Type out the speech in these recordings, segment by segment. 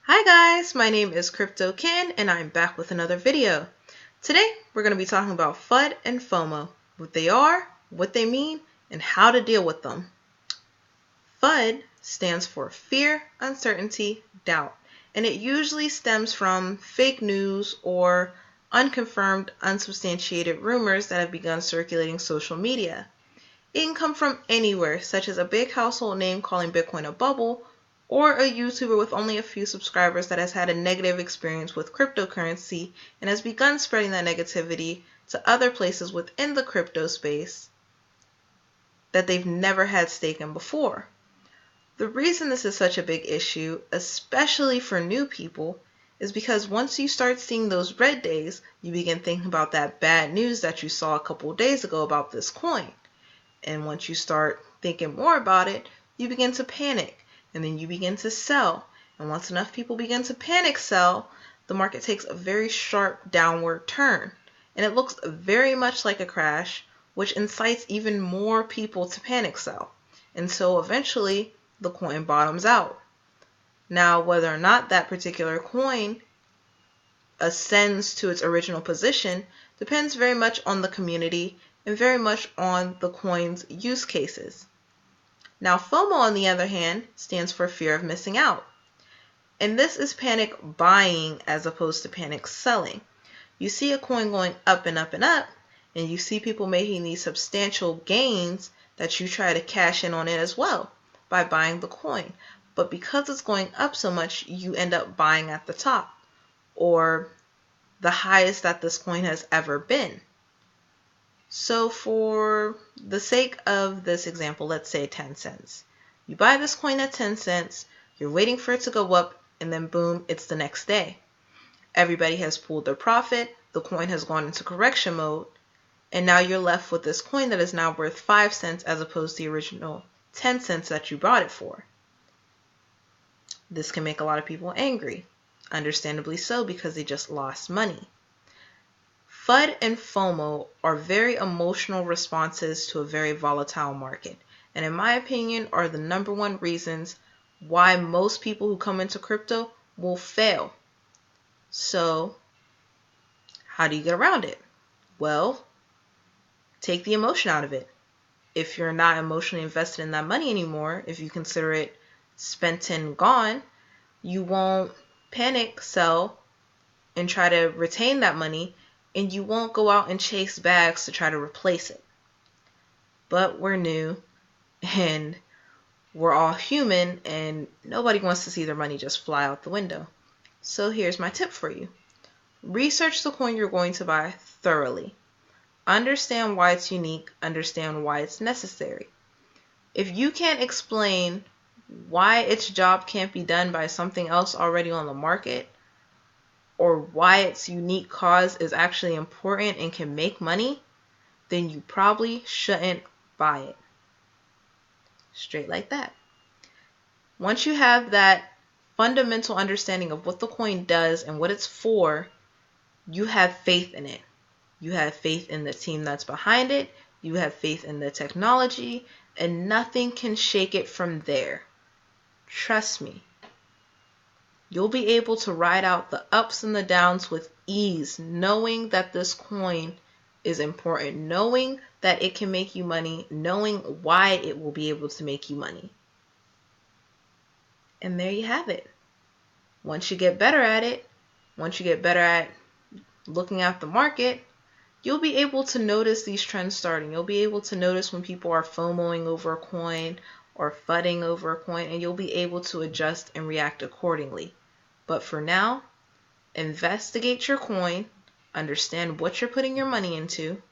Hi guys, my name is Crypto Ken and I'm back with another video. Today we're going to be talking about FUD and FOMO, what they are, what they mean, and how to deal with them. FUD stands for fear, uncertainty, doubt, and it usually stems from fake news or unconfirmed, unsubstantiated rumors that have begun circulating social media. It can come from anywhere, such as a big household name calling Bitcoin a bubble, or a YouTuber with only a few subscribers that has had a negative experience with cryptocurrency and has begun spreading that negativity to other places within the crypto space that they've never had stake in before. The reason this is such a big issue, especially for new people, is because once you start seeing those red days, you begin thinking about that bad news that you saw a couple of days ago about this coin. And once you start thinking more about it, you begin to panic. And then you begin to sell. And once enough people begin to panic sell, the market takes a very sharp downward turn. And it looks very much like a crash, which incites even more people to panic sell. And so eventually, the coin bottoms out. Now, whether or not that particular coin ascends to its original position depends very much on the community and very much on the coin's use cases. Now, FOMO, on the other hand, stands for fear of missing out. And this is panic buying as opposed to panic selling. You see a coin going up and up and up, and you see people making these substantial gains that you try to cash in on it as well by buying the coin. But because it's going up so much, you end up buying at the top or the highest that this coin has ever been. So for the sake of this example, let's say 10 cents. You buy this coin at 10 cents, you're waiting for it to go up, and then boom, it's the next day. Everybody has pulled their profit, the coin has gone into correction mode, and now you're left with this coin that is now worth 5 cents as opposed to the original 10 cents that you bought it for. This can make a lot of people angry, understandably so, because they just lost money. FUD and FOMO are very emotional responses to a very volatile market, and in my opinion are the number one reasons why most people who come into crypto will fail. So how do you get around it? Well, take the emotion out of it. If you're not emotionally invested in that money anymore, if you consider it spent and gone, you won't panic sell and try to retain that money, and you won't go out and chase bags to try to replace it. But we're new and we're all human and nobody wants to see their money just fly out the window. So here's my tip for you. Research the coin you're going to buy thoroughly. Understand why it's unique, understand why it's necessary. If you can't explain why its job can't be done by something else already on the market, or why its unique cause is actually important and can make money, then you probably shouldn't buy it. Straight like that. Once you have that fundamental understanding of what the coin does and what it's for, you have faith in it. You have faith in the team that's behind it. You have faith in the technology, and nothing can shake it from there. Trust me. You'll be able to ride out the ups and the downs with ease, knowing that this coin is important, knowing that it can make you money, knowing why it will be able to make you money. And there you have it. Once you get better at it, once you get better at looking at the market, you'll be able to notice these trends starting. You'll be able to notice when people are FOMOing over a coin or FUDing over a coin, and you'll be able to adjust and react accordingly. But for now, investigate your coin, understand what you're putting your money into,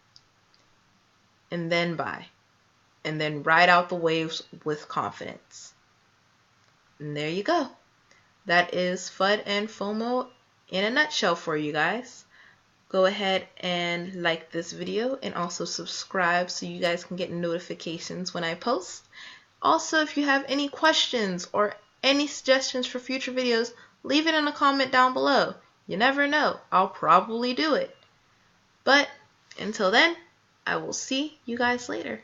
and then buy. And then ride out the waves with confidence. And there you go. That is FUD and FOMO in a nutshell for you guys. Go ahead and like this video and also subscribe so you guys can get notifications when I post. Also, if you have any questions or any suggestions for future videos, leave it in a comment down below. You never know, I'll probably do it. But until then, I will see you guys later.